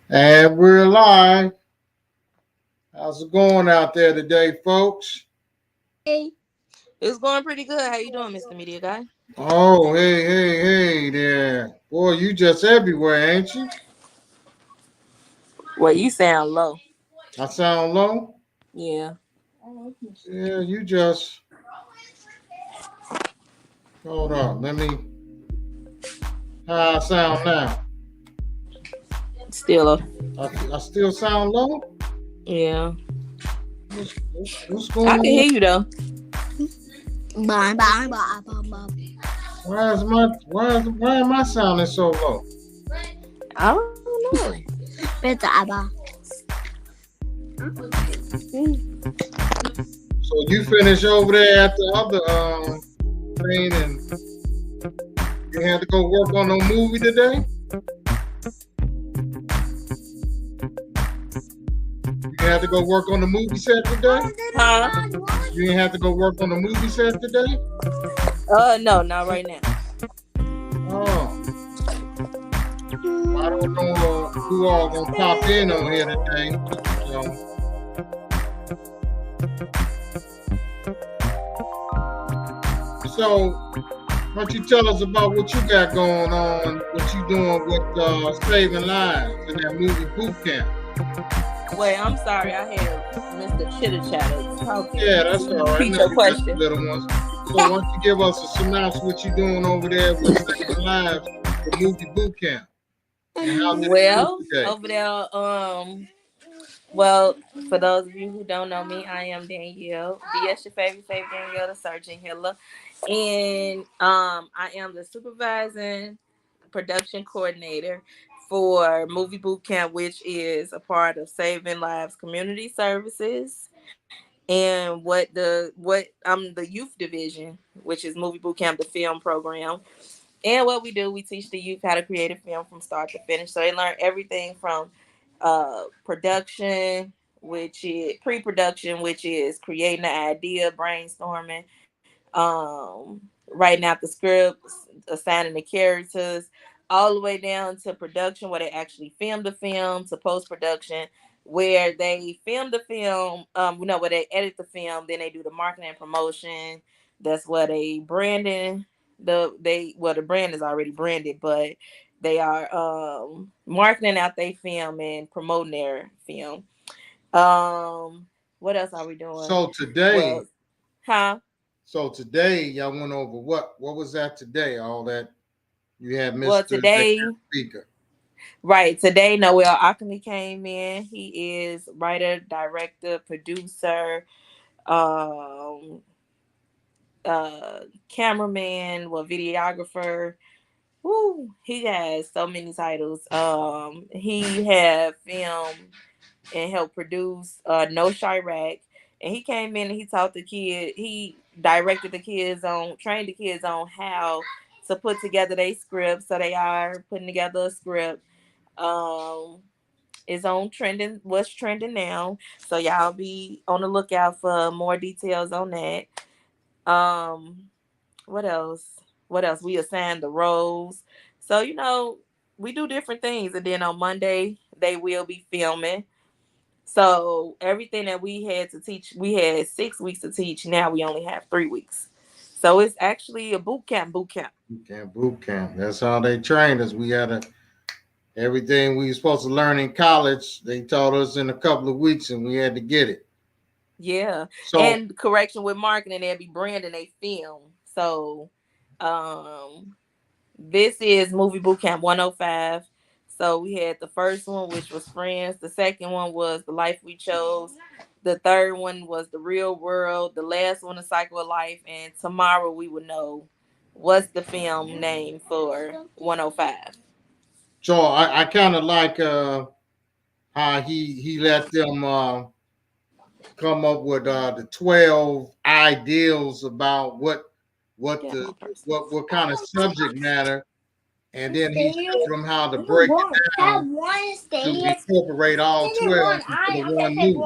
And we're live. How's it going out there today, folks? Hey, it's going pretty good. How you doing, Mr. Media Guy? Oh, hey there. Boy, you just everywhere, ain't you? Well, you sound low. I sound low? Yeah. Yeah, you just. Hold on. Let me. How I sound now? Still low. I still sound low? Yeah. What's going I can hear on? you though. Why am I sounding so low? I don't know. So you finish over there at the other thing and you had to go work on no movie today? You had to go work on the movie set today? Huh? You didn't have to go work on the movie set today? No, not right now. Oh. I don't know who all gonna pop in on here today. So why don't you tell us about what you got going on, what you doing with saving lives in that movie boot camp? Wait, I'm sorry. I had Mr. Chitter Chatter talking. Yeah, that's all right. Repeat your question. Little ones. So why don't you give us a synopsis what you doing over there with saving lives, the movie boot camp? Well, over there, well, for those of you who don't know me, I am Danielle. BS your favorite Danielle, the surgeon healer. And I am the supervising production coordinator for Movie Boot Camp, which is a part of Saving Lives Community Services. And I'm the youth division, which is Movie Boot Camp, the film program. And what we do, we teach the youth how to create a film from start to finish. So they learn everything from production, which is pre-production, which is creating an idea, brainstorming, writing out the scripts, assigning the characters, all the way down to production where they actually film the film, to post-production where they film the film, where they edit the film, then they do the marketing and promotion. That's where they branding the brand is already branded, but they are marketing out their film and promoting their film. What else are we doing? So today, huh? So today y'all went over what? What was that today? All that you had Mr. Today, speaker. Right. Today, Noel Ockley came in. He is writer, director, producer, um, cameraman, videographer. Woo, he has so many titles. He had filmed and helped produce No Chirac. And he came in and he taught the kid, he directed the kids on, trained the kids on how to put together their script. So they are putting together a script. Um, is on trending, what's trending now. So y'all be on the lookout for more details on that. Um, what else? What else? We assign the roles. So, we do different things. And then on Monday, they will be filming. So everything that we had to teach, we had 6 weeks to teach. Now we only have 3 weeks. So it's actually a boot camp. Boot camp. That's how they trained us. We had everything we were supposed to learn in college. They taught us in a couple of weeks, and we had to get it. Yeah. So, and correction with marketing, they'll be branding a film. So this is Movie Boot Camp 105. So we had the first one, which was Friends. The second one was The Life We Chose. The third one was The Real World. The last one, The Cycle of Life. And tomorrow we will know what's the film name for 105. So I kind of like how he let them come up with the 12 ideals about what kind of subject matter, and then he showed them how to break it down to incorporate all 12 into one movie.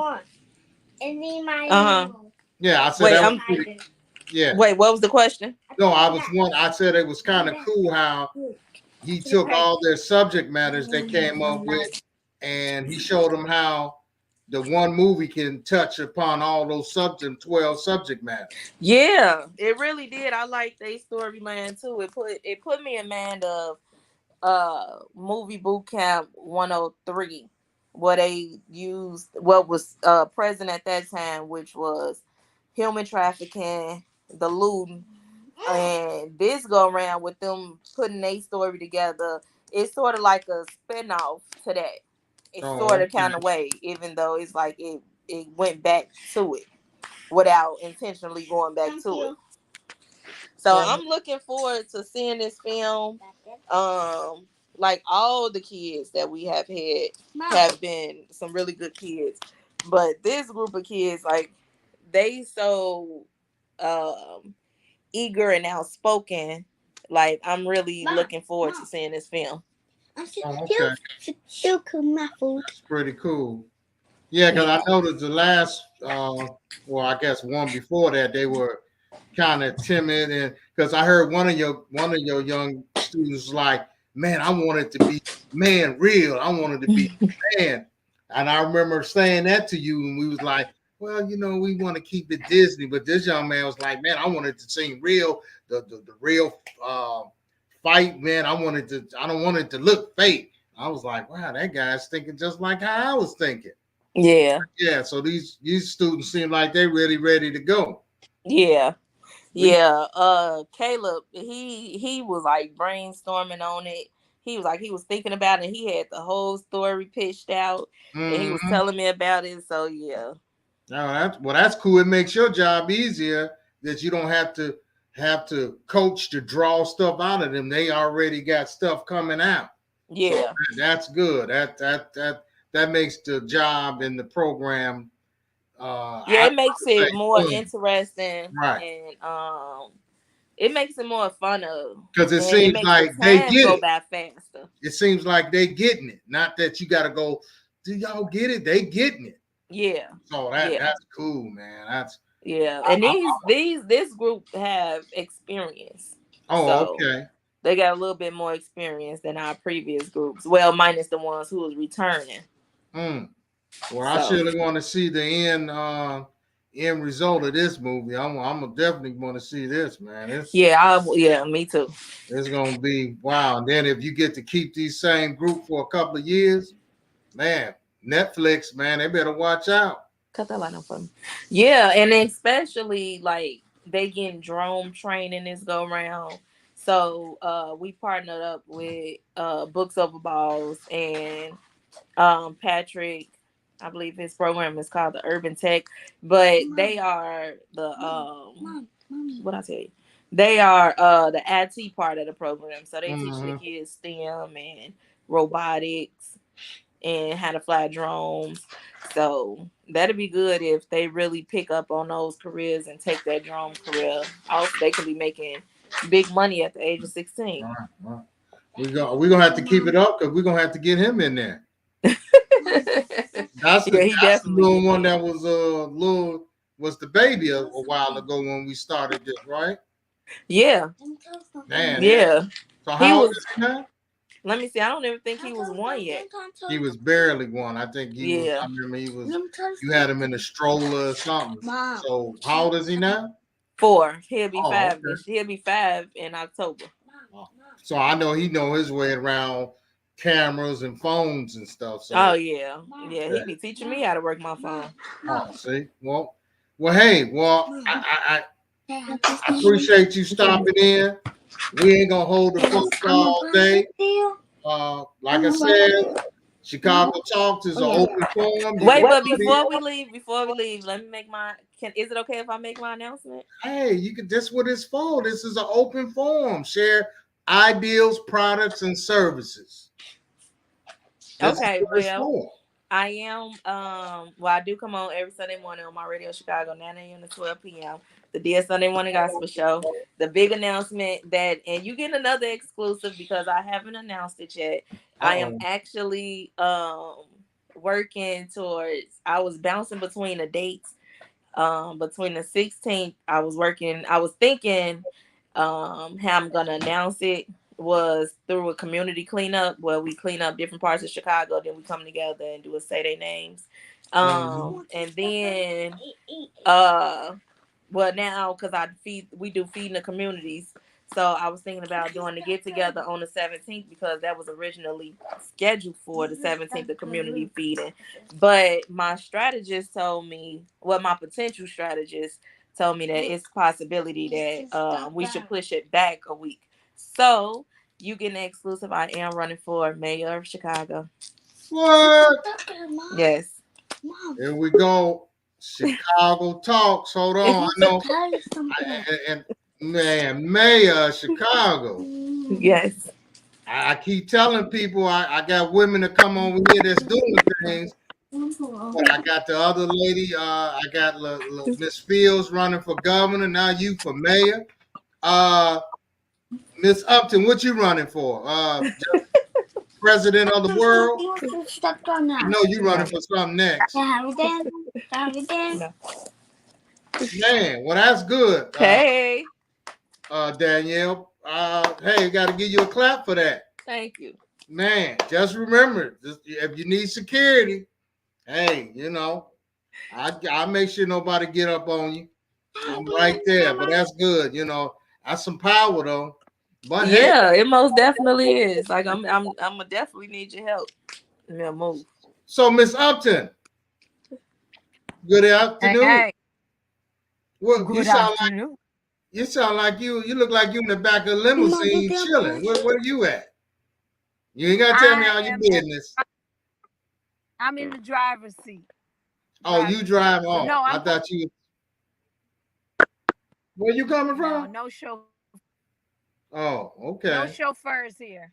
Yeah, I said Wait, that was pretty. Yeah. Wait, what was the question? No, I said it was kind of cool how he took all their subject matters they came up with and he showed them how the one movie can touch upon all those 12 subject matters. Yeah, it really did. I like their storyline too. It put me in mind of movie boot camp 103, where they used what was present at that time, which was human trafficking, the looting, and this go around with them putting their story together. It's sort of like a spinoff to that. It's sort Oh, of kind of way, even though it's like it went back to it without intentionally going back to it. So well, I'm looking forward to seeing this film. Like all the kids that we have had have been some really good kids, but this group of kids, like they so um eager and outspoken. Like I'm really looking forward to seeing this film. oh, okay. Still cook my food. It's pretty cool. Yeah, because Yeah. I noticed the last, well, I guess one before that, they were kind of timid, and because I heard one of your young students like, man, I wanted to be man real. I wanted to be man, and I remember saying that to you, and we was like, well, we want to keep it Disney, but this young man was like, man, I wanted to seem real, the real fight, man. I don't want it to look fake. I was like, wow, that guy's thinking just like how I was thinking. Yeah. Yeah, so these students seem like they're really ready to go. Yeah. We, Yeah. Caleb, he was like brainstorming on it. He was like he was thinking about it. He had the whole story pitched out, and he was mm-hmm. telling me about it. So yeah. No, that's cool. It makes your job easier that you don't have to coach to draw stuff out of them. They already got stuff coming out. So Yeah. that's good. That makes the job in the program. Yeah, I it makes would say it more fun. interesting, Right? and it makes it more fun of, Because it and it seems makes the like they time get go it. by faster. It seems like they getting it. Not that you got to go. Do y'all get it? They getting it. Yeah. So Yeah. that's cool, man. Yeah. And this group have experience. Oh, So okay. they got a little bit more experience than our previous groups. Well, minus the ones who was returning. Mm. Well, I So surely want to see the end result of this movie. I'm definitely want to see this, man. yeah, me too. It's gonna be wow. And then if you get to keep these same group for a couple of years, man, Netflix, man, they better watch out. Cut that light on for me. Yeah, and especially like they getting drone training this go round. So we partnered up with Books Over Balls and Patrick. I believe his program is called the Urban Tech, but they are the what I tell you. They are the IT part of the program. So they teach the Mm-hmm. kids STEM and robotics and how to fly drones. So that'd be good if they really pick up on those careers and take that drone career off. They could be making big money at the age of 16. All right, all right. We're gonna have to keep it up because we're gonna have to get him in there. That's Yeah, he the definitely little get one it. that was the baby a while ago when we started this, right? Yeah, Man, yeah. so He how old was. is he now? Let me see. I don't even think he was one yet. He was barely one. I think he was. Yeah, I remember he was. You had him in a stroller or something. So how old is he now? 4. He'll be Oh, 5. okay. He'll be 5 in October. Oh. So I know he know his way around cameras and phones and stuff. Oh So yeah, yeah. yeah. He be teaching me how to work my phone. Oh, see, well, hey, I appreciate you stopping in. We ain't gonna hold the folks all day. Like I said, Chicago Talks is an open forum. You Wait, can but come in. before we leave, let me make my. Is it okay if I make my announcement? Hey, you can. This what it's for. This is an open forum. Share ideals, products, and services. This is Okay, what it's well, for. I am well, I do come on every Sunday morning on my radio Chicago, 9 a.m. to 12 p.m. The Dear Sunday Morning Gospel Show. The big announcement that, and you get another exclusive because I haven't announced it yet. I am Uh-oh. actually working towards, I was bouncing between the dates. Between the 16th, I was thinking how I'm gonna announce it. was through a community cleanup where we clean up different parts of Chicago. Then we come together and do a say their names. And then well now because we do feeding the communities. So I was thinking about doing the get together on the 17th because that was originally scheduled for the 17th of community feeding. But my strategist told me, well, my potential strategist told me that it's a possibility that we should push it back a week. So you get an exclusive. I am running for mayor of Chicago. What? Yes. Here we go. Chicago talks. Hold on. I know. And man, mayor of Chicago. Yes. I keep telling people I got women that come over here that's doing things. But I got the other lady. I got Miss Fields running for governor. Now you for mayor. Miss Upton, what you running for? President of the world? I know you running for something next. No. Man, well that's good. Hey. Danielle. Hey, got to give you a clap for that. Thank you. Man, just remember, if you need security, hey, you know, I make sure nobody get up on you. I'm right there, but that's good. You know, that's some power though. But yeah, it most definitely is. Like I'm gonna definitely need your help. Yeah, move. So Miss Upton, good afternoon. Hey. Well, Good afternoon. You sound like you look like you in the back of a limousine chilling. Where are you at? You ain't gotta tell me all your business. I'm in the driver's seat. Oh, you drive on. No, I thought you. Where you coming from? No chauffeur. Oh, okay. No chauffeurs here.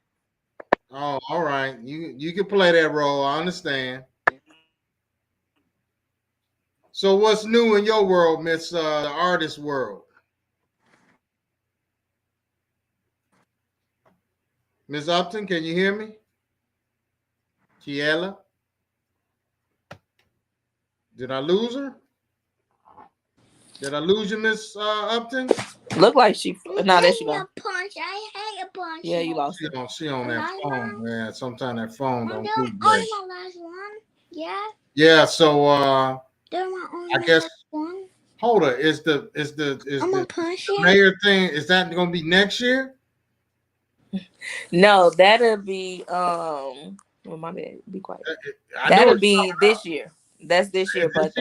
Oh, all right. You can play that role. I understand. So what's new in your world, Miss the artist world? Miss Upton, can you hear me? Kiela? Did I lose her? Did I lose you, Miss Upton? Look like she. No, there she go. I hate a punch. Yeah, you lost. She on that phone, man. Sometimes that phone don't do great. My last one. Yeah. Yeah. So I guess. One. Hold on. Is the mayor thing? Is that going to be next year? No, that'll be well, my bad. Be quiet. That'll be this year. That's this year, but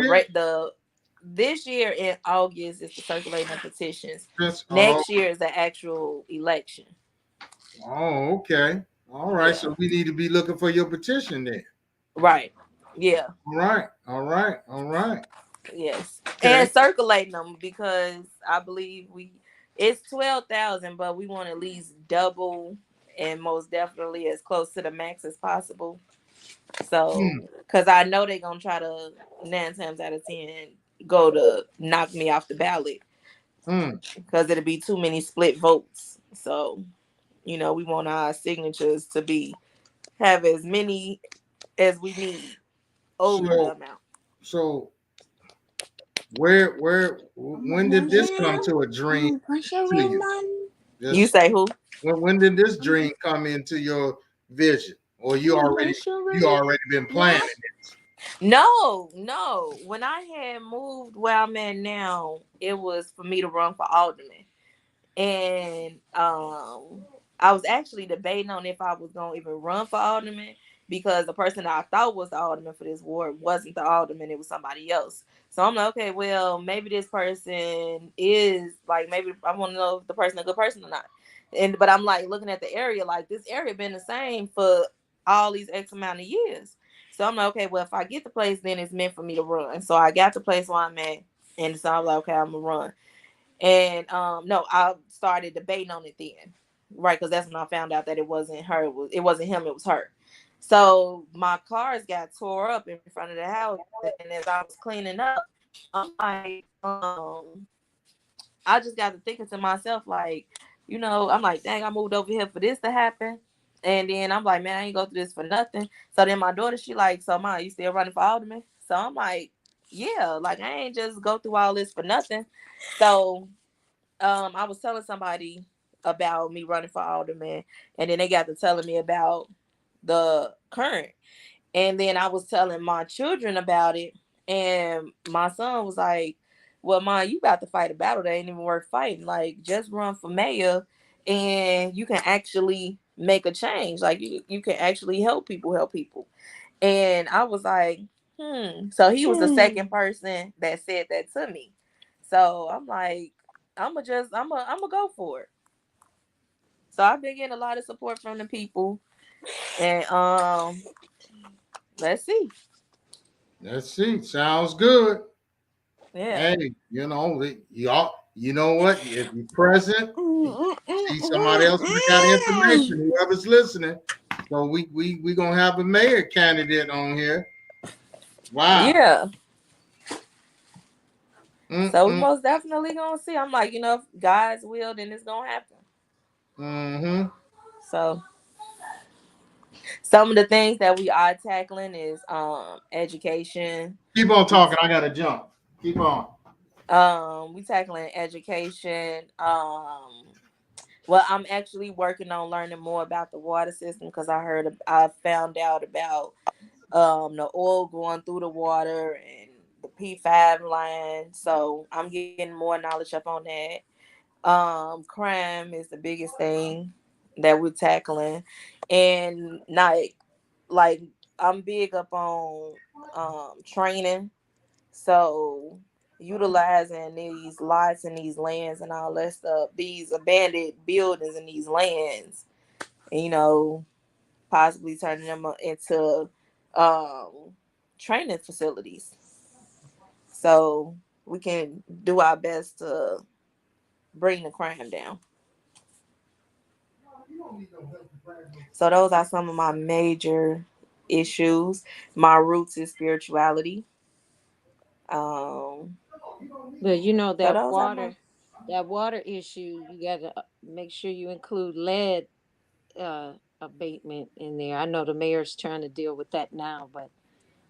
this year in August is the circulating of petitions. Next year is the actual election. Oh, okay. All right. Yeah. So we need to be looking for your petition then. Right. Yeah. All right. Yes. Okay. And circulating them because I believe it's 12,000, but we want at least double and most definitely as close to the max as possible. So, because I know they're going to try to 9 times out of 10 go to knock me off the ballot because it'll be too many split votes. So, you know, we want our signatures to have as many as we need over the amount. So, when did this come to a dream to you? You say who? When did this dream come into your vision? Or you already been planning it? No. When I had moved where I'm at now, it was for me to run for alderman. And I was actually debating on if I was going to even run for alderman because the person that I thought was the alderman for this ward wasn't the alderman, it was somebody else. So I'm like, okay, well, maybe this person is like, maybe I want to know if the person is a good person or not. But I'm like looking at the area, like this area been the same for all these X amount of years. So I'm like, okay, well, if I get the place, then it's meant for me to run. So I got the place where I'm at, and so I'm like, okay, I'm gonna run. And no, I started debating on it then, right? Because that's when I found out that it wasn't her, it wasn't him, it was her. So my cars got tore up in front of the house, and as I was cleaning up, I'm like, I just got to thinking to myself, like, you know, I'm like, dang, I moved over here for this to happen. And then I'm like, man, I ain't go through this for nothing. So then my daughter, she like, so Ma, you still running for alderman? So I'm like, yeah, like I ain't just go through all this for nothing. So I was telling somebody about me running for alderman, and then they got to telling me about the current, and then I was telling my children about it, and my son was like, "Well, Mom, you about to fight a battle that ain't even worth fighting. Like, just run for mayor, and you can actually make a change. Like, you can actually help people, help people." And I was like, So he was the second person that said that to me. So I'm like, I'm gonna go for it. So I've been getting a lot of support from the people, and let's see. Let's see. Sounds good. Yeah. Hey, y'all, you know what? If you're present, you see somebody else that got information, whoever's listening. So we gonna have a mayor candidate on here. Wow. Yeah. So we Mm-mm. most definitely gonna see. I'm like, if God's will, then it's gonna happen. Mm-hmm. So some of the things that we are tackling is education. Keep on We talking. I gotta jump. Keep on. we tackling education. Well, I'm actually working on learning more about the water system because I found out about the oil going through the water and the P5 line. So I'm getting more knowledge up on that. Crime is the biggest thing that we're tackling, and not like I'm big up on training. So utilizing these lots and these lands and all that stuff, these abandoned buildings and these lands, and, possibly turning them into um, training facilities. So we can do our best to bring the crime down. So those are some of my major issues. My roots is spirituality. Um, But so those are my that water issue, you gotta make sure you include lead uh, abatement in there. I know the mayor's trying to deal with that now, but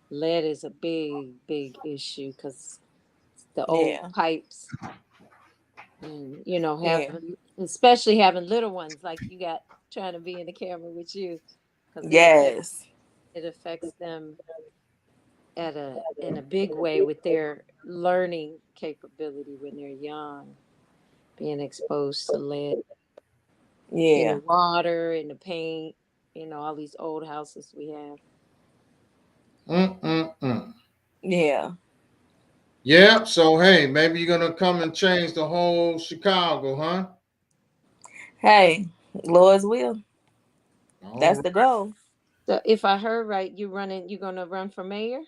lead is a big issue because the old yeah, pipes, and yeah, especially having little ones like you got trying to be in the camera with you, because yes, it affects them in a big way with their learning capability when they're young, being exposed to lead in the yeah, water, in the paint, all these old houses we have. Mm-mm-mm. yeah. Yeah. So hey, maybe you're gonna come and change the whole Chicago, huh? Hey, Lord's will. All That's right. the goal So if I heard right, you're gonna run for mayor?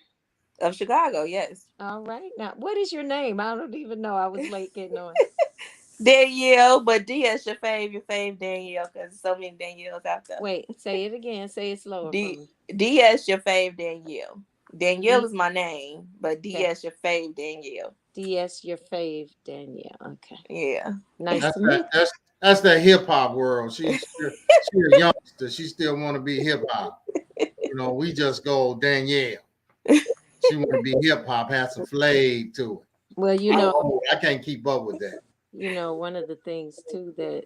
of Chicago. Yes, All right. Now, what is your name? I don't even know. I was late getting on. Danielle, but D as your fave Danielle, because so many Danielles out there. Wait, say it again. Say it slower for D me. D as your fave Danielle. Danielle D. is my name, but D Okay. as your fave Danielle. DS, your fave, Danielle. Okay. Yeah. Nice That's to that. meet you. That's that hip hop world. She a youngster. She still want to be hip hop. We just go Danielle. She want to be hip hop, have some flavor to it. Well, I'm old. I can't keep up with that. one of the things too that,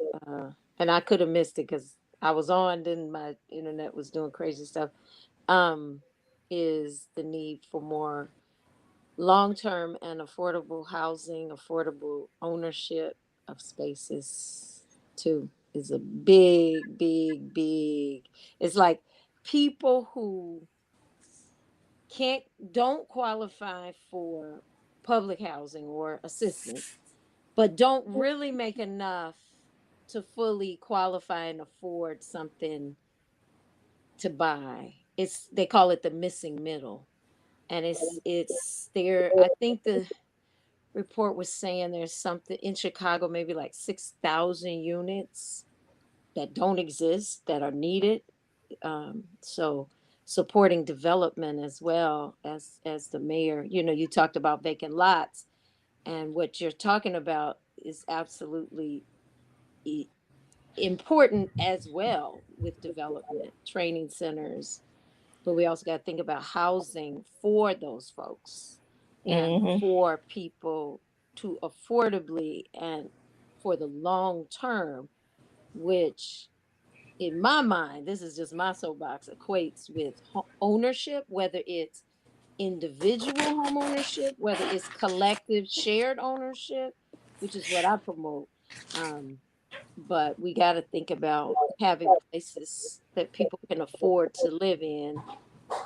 and I could have missed it because I was on, then my internet was doing crazy stuff. Um, is the need for more long-term and affordable housing, affordable ownership of spaces too is a big. It's like people who can't don't qualify for public housing or assistance, but don't really make enough to fully qualify and afford something to buy. They call it the missing middle. And it's there. I think the report was saying there's something in Chicago, maybe like 6,000 units that don't exist that are needed. So supporting development as well as the mayor. You talked about vacant lots, and what you're talking about is absolutely i- important as well with development, training centers. But we also got to think about housing for those folks and Hmm. for people to affordably and for the long term which in my mind, this is just my soapbox, equates with ownership, whether it's individual home ownership, whether it's collective shared ownership, which is what I promote. Um, but we got to think about having places that people can afford to live in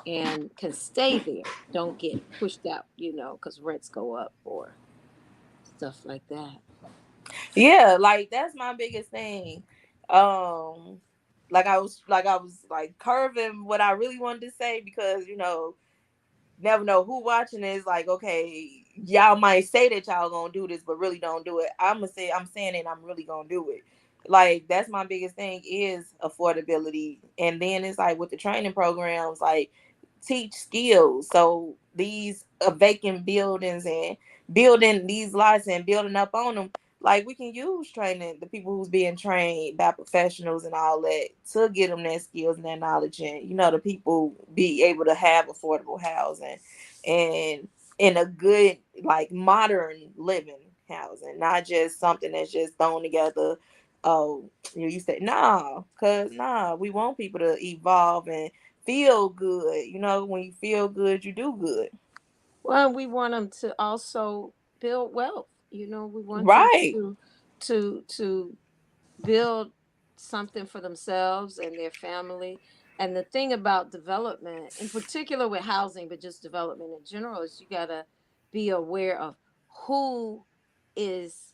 and can stay there, don't get pushed out, because rents go up or stuff like that. Yeah, like that's my biggest thing. Um, like I was curving what I really wanted to say because never know who watching is like, okay, y'all might say that y'all gonna do this, but really don't do it. I'm saying it, I'm really gonna do it. Like that's my biggest thing is affordability. And then it's like with the training programs, like teach skills. So these vacant buildings and building these lots and building up on them, like we can use training the people who's being trained by professionals and all that to get them that skills and that knowledge, and the people be able to have affordable housing and in a good like modern living housing, not just something that's just thrown together. Oh, you said nah, cause nah, we want people to evolve and feel good. When you feel good, you do good. Well, we want them to also build wealth. We want them Right. to build something for themselves and their family. And the thing about development, in particular with housing, but just development in general, is you gotta be aware of who is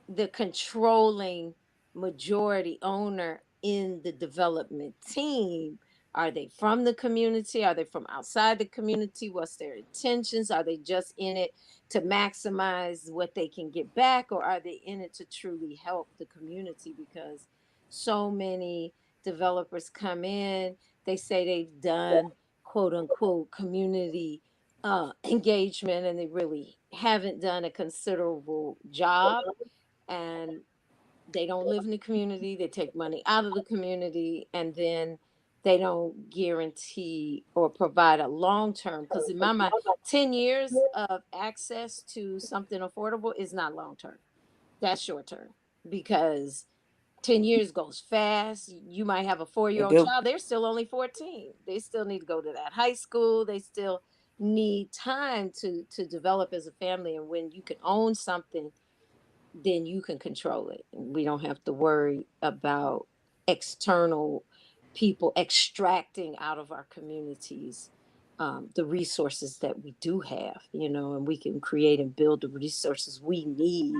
the controlling majority owner in the development team. Are they from the community? Are they from outside the community? What's their intentions? Are they just in it to maximize what they can get back, or are they in it to truly help the community? Because so many developers come in, they say they've done quote unquote community engagement, and they really haven't done a considerable job, and they don't live in the community. They take money out of the community, and then they don't guarantee or provide a long term. Because in my mind, 10 years of access to something affordable is not long term. That's short term, because 10 years goes fast. You might have a 4 year They old do. child. They're still only 14. They still need to go to that high school. They still need time to develop as a family. And when you can own something, then you can control it. And we don't have to worry about external people extracting out of our communities the resources that we do have, and we can create and build the resources we need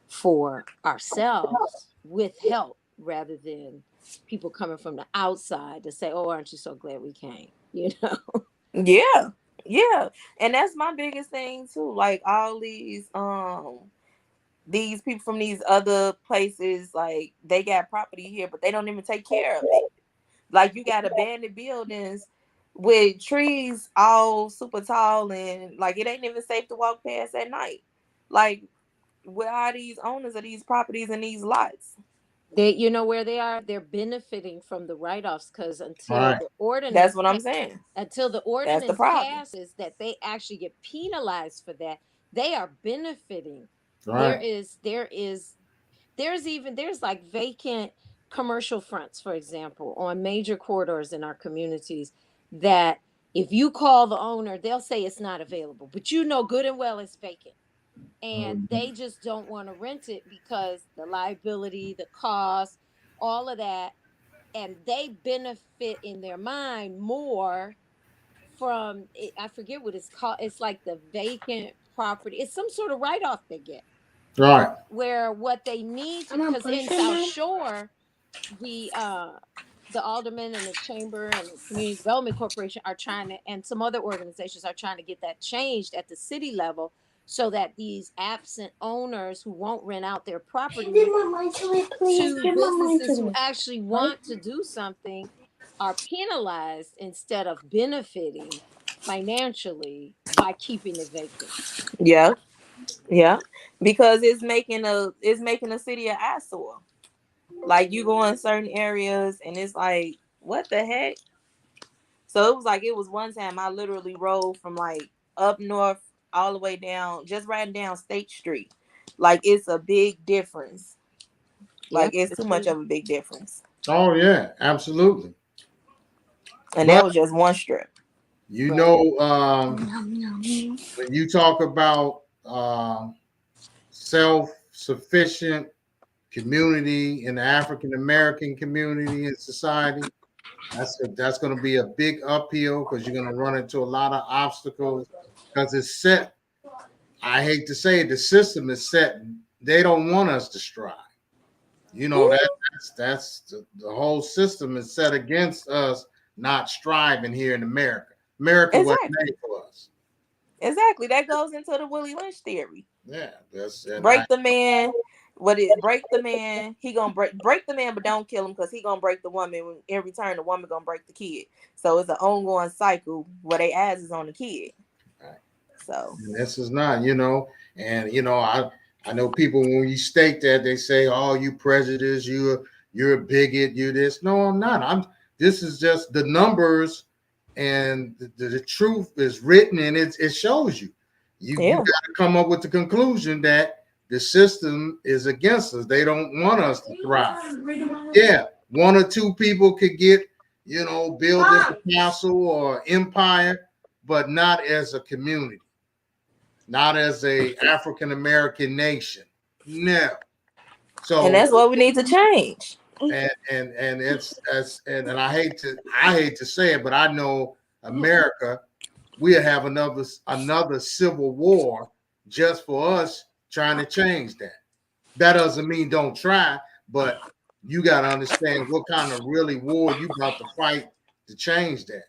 for ourselves with help, rather than people coming from the outside to say, oh, aren't you so glad we came, Yeah. Yeah. And that's my biggest thing too. Like all these people from these other places, like they got property here, but they don't even take care of it. Like you got abandoned buildings with trees all super tall, and like it ain't even safe to walk past at night. Like where are these owners of these properties and these lots? They, where they are, they're benefiting from the write-offs, because until Right. the That's ordinance what I'm saying. That's the problem. passes that they actually get penalized for that, they are benefiting. there Right. is there is there's like vacant commercial fronts, for example, on major corridors in our communities, that if you call the owner, they'll say it's not available, but good and well it's vacant, and Mhm. they just don't want to rent it because the liability, the cost, all of that, and they benefit in their mind more from it. I forget what it's called. It's like the vacant property. It's some sort of write off they get, Right. where what they need to, I'm gonna because push in it, South Mom. Shore, the uh the aldermen and the chamber and the community development corporation are trying to, and some other organizations are trying to get that changed at the city level, so that these absent owners who won't rent out their Give property me my mind to it, please. to Give my mind businesses to who it. actually Right? want to do something are penalized instead of benefiting financially by keeping it vacant. Yeah. Yeah. Because it's making a city an eyesore. Like you go in certain areas and it's like, what the heck? So it was like it was one time I literally rode from like up north all the way down, just riding down State Street. Like it's a big difference. Like Yep, it's too much of a big difference. Oh yeah, absolutely. And But that was just one strip. you Right. know, Nom. when you talk about self-sufficient community in the African American community and society, that's going to be a big uphill because you're going to run into a lot of obstacles because it's set. I hate to say it, the system is set. They don't want us to strive. You know that's the whole system is set against us not striving here in America. America was made for us. Exactly. That goes into the Willie Lynch theory. Yeah, break the man. Break the man? He gonna break the man, but don't kill him because he gonna break the woman. In return, the woman gonna break the kid. So it's an ongoing cycle where they ass is on the kid. Right. So and this is not, and I know people when you state that they say, "Oh, you prejudiced, you're a bigot, you this." No, I'm not. This is just the numbers, and the truth is written, and it shows you. You got to come up with the conclusion that the system is against us. They don't want us to thrive. Yeah, one or two people could get, build a castle or empire, but not as a community, not as a African American nation. No. So and that's what we need to change. and I hate to say it, but I know America, we'll have another civil war just for us trying to change that. That doesn't mean don't try, but you got to understand what kind of really war you about to fight to change that.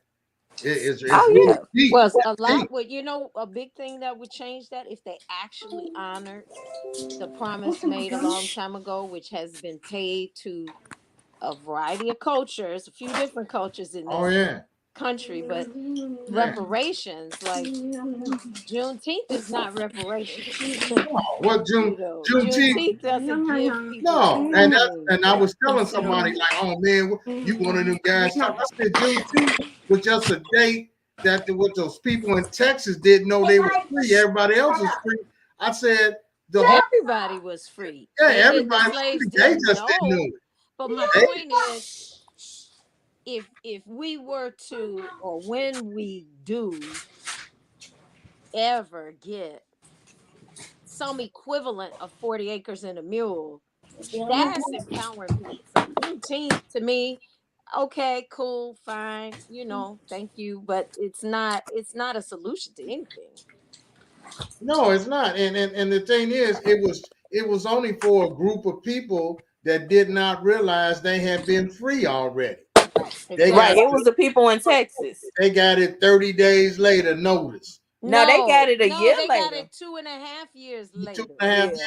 It's really deep. Well, a lot. Well, a big thing that would change that if they actually honored the promise made a long time ago, which has been paid to a variety of cultures, a few different cultures in this country, but reparations, like Juneteenth is not reparations. What Juneteenth doesn't give people no, and I was telling somebody like, oh man, you one of them guys. I said Juneteenth was just a date that what those people in Texas didn't know they were free. Everybody else was free. I said everybody was free. Yeah, everybody was free. They just didn't know it. But my point is, if we were to, or when we do ever get some equivalent of 40 acres and a mule, that's empowering people. So Juneteenth to me, okay, cool, fine, thank you, but it's not a solution to anything. No, it's not. And the thing is, it was only for a group of people that did not realize they had been free already. It was the people in Texas. They got it 30 days later notice. No, they got it a year they later. Got it 2.5 years later. 2.5 years.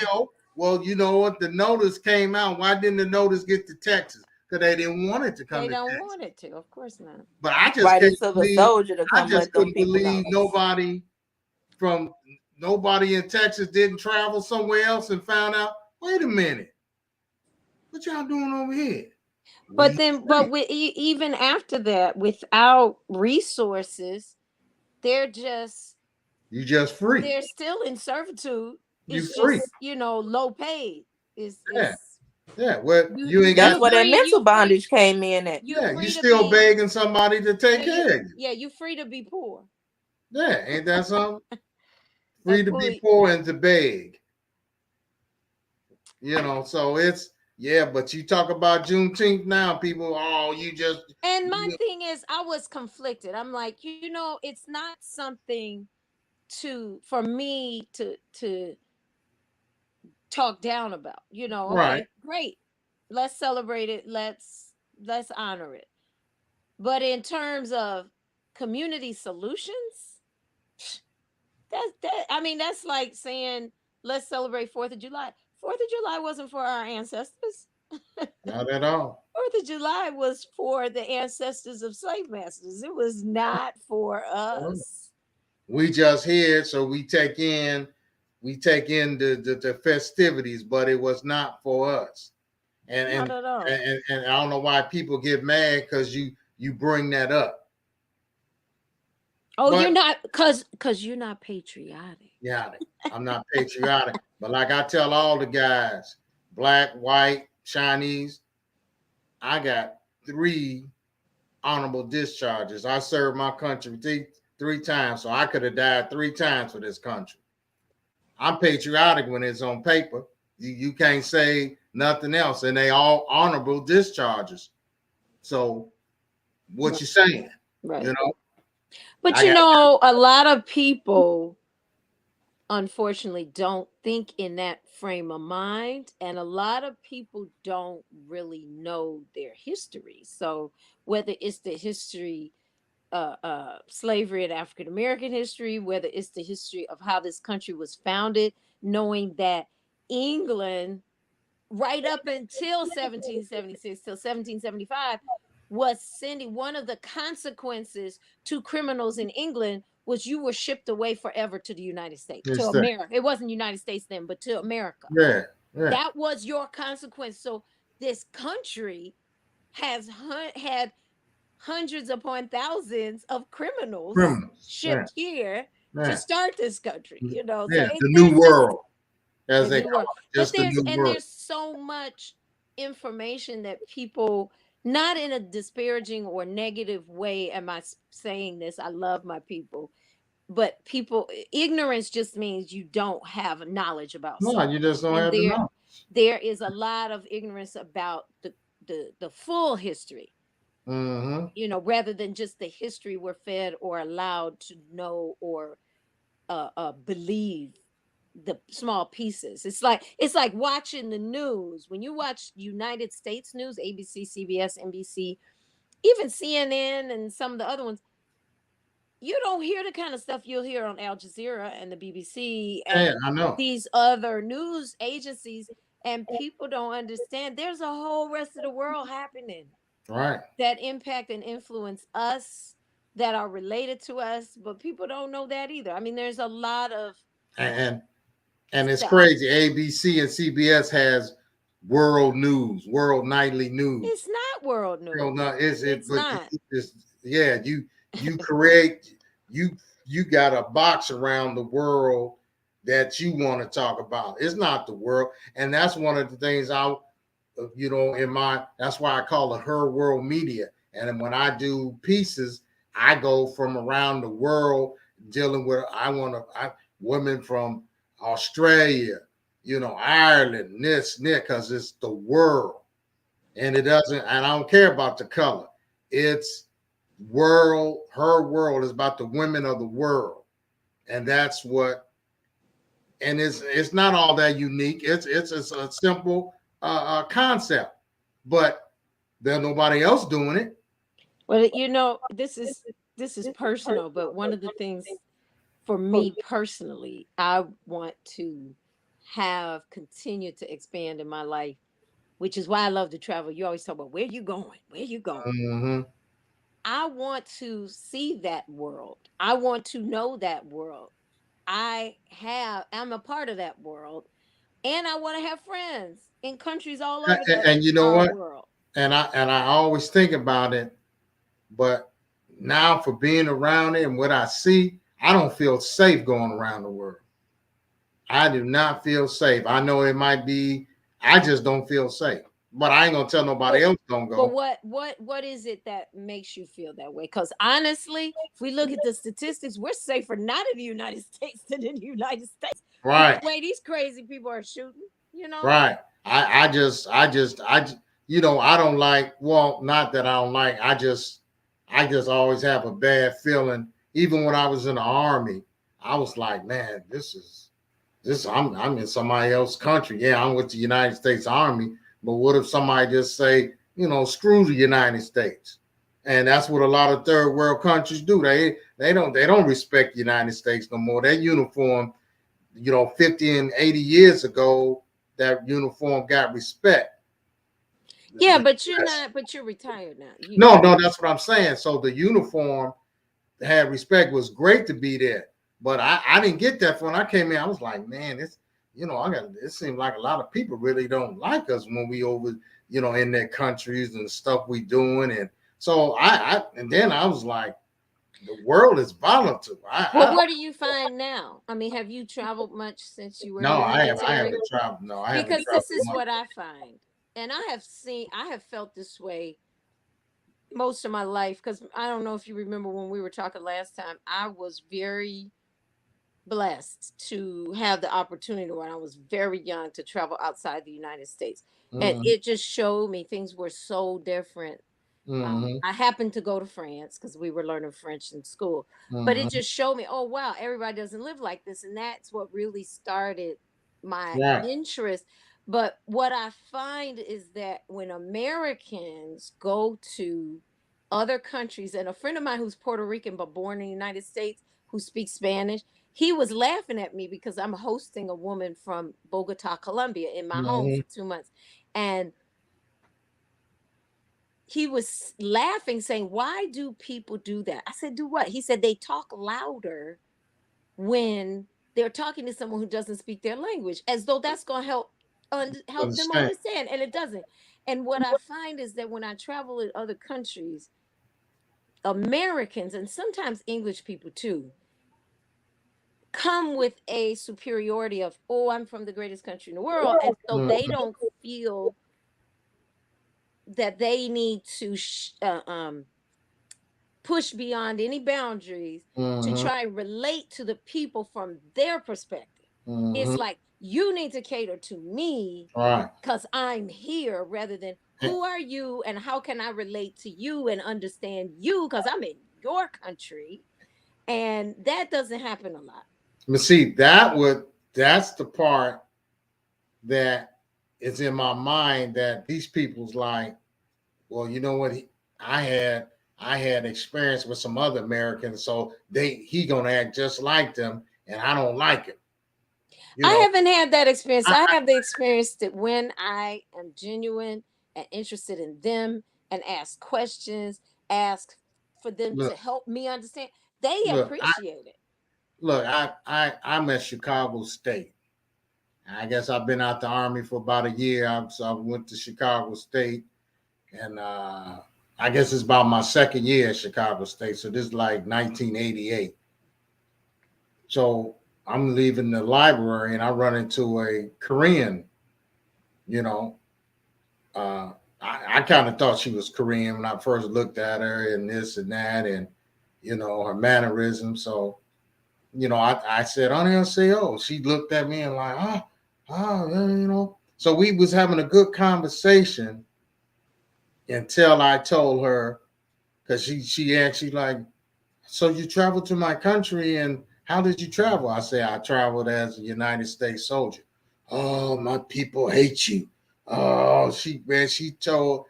Well, you know what? The notice came out. Why didn't the notice get to Texas? Because they didn't want it to come. They don't want it to, of course not. But I just couldn't believe nobody in Texas didn't travel somewhere else and found out. Wait a minute, what y'all doing over here? But even after that, without resources, they're just free. They're still in servitude. It's free. Just, low paid. Well, you ain't that's where that mental bondage came in at. You still begging somebody to take care of you. Yeah, you're free to be poor. Yeah, ain't that something? Free to be poor and to beg. So it's but you talk about Juneteenth now, people. And my thing is, I was conflicted. I'm like, it's not something for me to talk down about. Okay, right. Great. Let's celebrate it. Let's honor it. But in terms of community solutions, that's like saying let's celebrate 4th of July. 4th of July wasn't for our ancestors. Not at all. 4th of July was for the ancestors of slave masters. It was not for us. We just here, so we take in the festivities, but it was not for us. And not at all. And I don't know why people get mad because you bring that up. Oh, you're not because you're not patriotic. Yeah, I'm not patriotic. But like I tell all the guys, black, white, Chinese. I got 3 honorable discharges. I served my country three times, so I could have died 3 times for this country. I'm patriotic when it's on paper. You can't say nothing else, and they all honorable discharges. So what you saying? Right. You know? But I got a lot of people unfortunately don't think in that frame of mind, and a lot of people don't really know their history. So whether it's the history slavery and African American history, whether it's the history of how this country was founded, knowing that England, right up until 1776 till 1775, was sending, one of the consequences to criminals in England was you were shipped away forever to the United States, to this thing. America. It wasn't United States then, but to America. Yeah, yeah. That was your consequence. So this country has had hundreds upon thousands of criminals shipped here to start this country. So the there's new world, as the they new call world. it, just the new world. There's so much information that people, not in a disparaging or negative way am I saying this, I love my people, but people, ignorance just means you don't have knowledge about No, something. you just don't have to know. There is a lot of ignorance about the full history. Rather than just the history we're fed or allowed to know or believe the small pieces. It's like watching the news. When you watch United States news, ABC, CBS, NBC, even CNN and some of the other ones, you don't hear the kind of stuff you'll hear on Al Jazeera and the BBC and I know. these other news agencies, and people don't understand there's a whole rest of the world happening. Right. That impact and influence us, that are related to us, but people don't know that either. I mean, there's a lot of and it's crazy. ABC and CBS has world news, world nightly news. It's not world news. No, it's not. You create you got a box around the world that you want to talk about. It's not the world, and that's one of the things that's why I call it her world media. And when I do pieces, I go from around the world dealing with women from Australia, Ireland, because it's the world. And it doesn't, and I don't care about the color. It's world, her world is about the women of the world. And that's what, and it's not all that unique. It's a simple concept, but there's nobody else doing it. Well, this is personal, but one of the things for me personally, I want to continue to expand in my life, which is why I love to travel. You always talk about where you going, Mm-hmm. I want to see that world. I want to know that world. I'm a part of that world, and I want to have friends in countries all over the world. And I always think about it, but now for being around it and what I see, I don't feel safe going around the world. I do not feel safe. I know it might be, I just don't feel safe. But I ain't gonna tell nobody else don't go. But what is it that makes you feel that way? Because honestly, if we look at the statistics, we're safer not in the United States than in the United States. Right. The way these crazy people are shooting, Right. I don't like. Well, not that I don't like. I just always have a bad feeling. Even when I was in the Army, I was like, man, this. I'm in somebody else's country. Yeah, I'm with the United States Army. But what if somebody just say, screw the United States? And that's what a lot of third world countries do. They don't respect the United States no more. That uniform, 50 and 80 years ago, that uniform got respect. Yeah, but you're retired now. No, that's what I'm saying. So the uniform had respect, was great to be there. But I didn't get that when I came in. I was like, man, it seemed like a lot of people really don't like us when we over, in their countries and stuff we doing. And so and then I was like, the world is volatile. What do you find now? I mean, have you traveled much since you were? No, I haven't traveled. No, I haven't. Because this is what I find. and I have felt this way most of my life, because I don't know if you remember when we were talking last time. I was very blessed to have the opportunity when I was very young to travel outside the United States. And Mm-hmm. it just showed me things were so different. Mm-hmm. I happened to go to France because we were learning French in school, but it Mm-hmm. just showed me, oh, wow, everybody doesn't live like this. And that's what really started my Right. interest. But what I find is that when Americans go to other countries, and a friend of mine who's Puerto Rican but born in the United States who speaks Spanish, he was laughing at me because I'm hosting a woman from Bogota, Colombia in my home Mm-hmm. for 2 months. And he was laughing, saying, "Why do people do that?" I said, "Do what?" He said, "They talk louder when they're talking to someone who doesn't speak their language, as though that's going to help them Understand. understand." And it doesn't. And what I find is that when I travel in other countries, Americans and sometimes English people too come with a superiority of, "Oh, I'm from the greatest country in the world," and so they Mm-hmm. don't feel that they need to push beyond any boundaries to Mm-hmm. try and relate to the people from their perspective. It's Mm-hmm. like, you need to cater to me All right. because I'm here, rather than Eh, who are you and how can I relate to you and understand you because I'm in your country. And that doesn't happen a lot. But see, that's the part that is in my mind, that these people's like, well, you know what? I had experience with some other Americans, so he gonna act just like them, and I don't like it. You I know, haven't had that experience. I, I have the experience that when I am genuine and interested in them and ask questions, ask for them to look, help me understand, they look, appreciate it. I'm at Chicago State. I guess I've been out the Army for about a year. So I went to Chicago State, and I guess it's about my second year at Chicago State. So this is like 1988. So I'm leaving the library, and I run into a Korean. You know, I kind of thought she was Korean when I first looked at her, and this and that, and her mannerism. So I said, "Oh." She looked at me and like, So we was having a good conversation until I told her, because she actually like, "So you traveled to my country, and how did you travel?" I said, "I traveled as a United States soldier." "Oh, my people hate you." Oh, she told.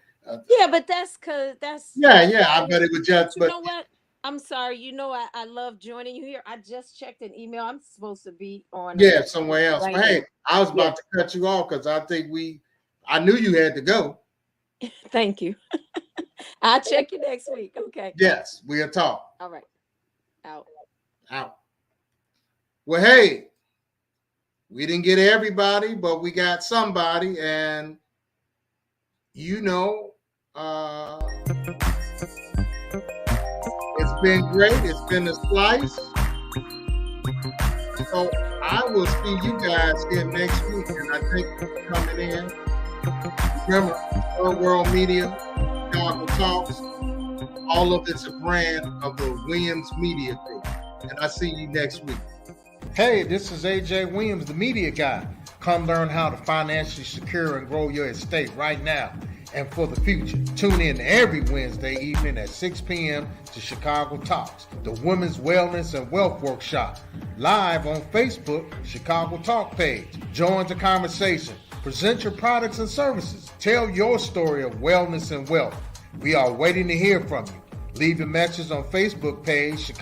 Yeah, but that's because Yeah. I right. bet it was But just, you but know what? I'm sorry. I love joining you here. I just checked an email. I'm supposed to be on a yeah, somewhere else. right But hey, now. I was Yeah. about to cut you off because I knew you had to go. Thank you. I'll check you next week. Okay. Yes, we'll talk. All right. Out. Out. Well, hey, we didn't get everybody, but we got somebody, and you know, uh, it's been great. It's been a slice. So I will see you guys here next week, and I thank you for coming in. Remember, Third World Media, Chicago Talks, all of it's a brand of the Williams Media Group. And I see you next week. Hey, this is AJ Williams, the media guy. Come learn how to financially secure and grow your estate right now and for the future. Tune in every Wednesday evening at 6 p.m. to Chicago Talks, the Women's Wellness and Wealth Workshop, live on Facebook, Chicago Talk page. Join the conversation. Present your products and services. Tell your story of wellness and wealth. We are waiting to hear from you. Leave your message on Facebook page, Chicago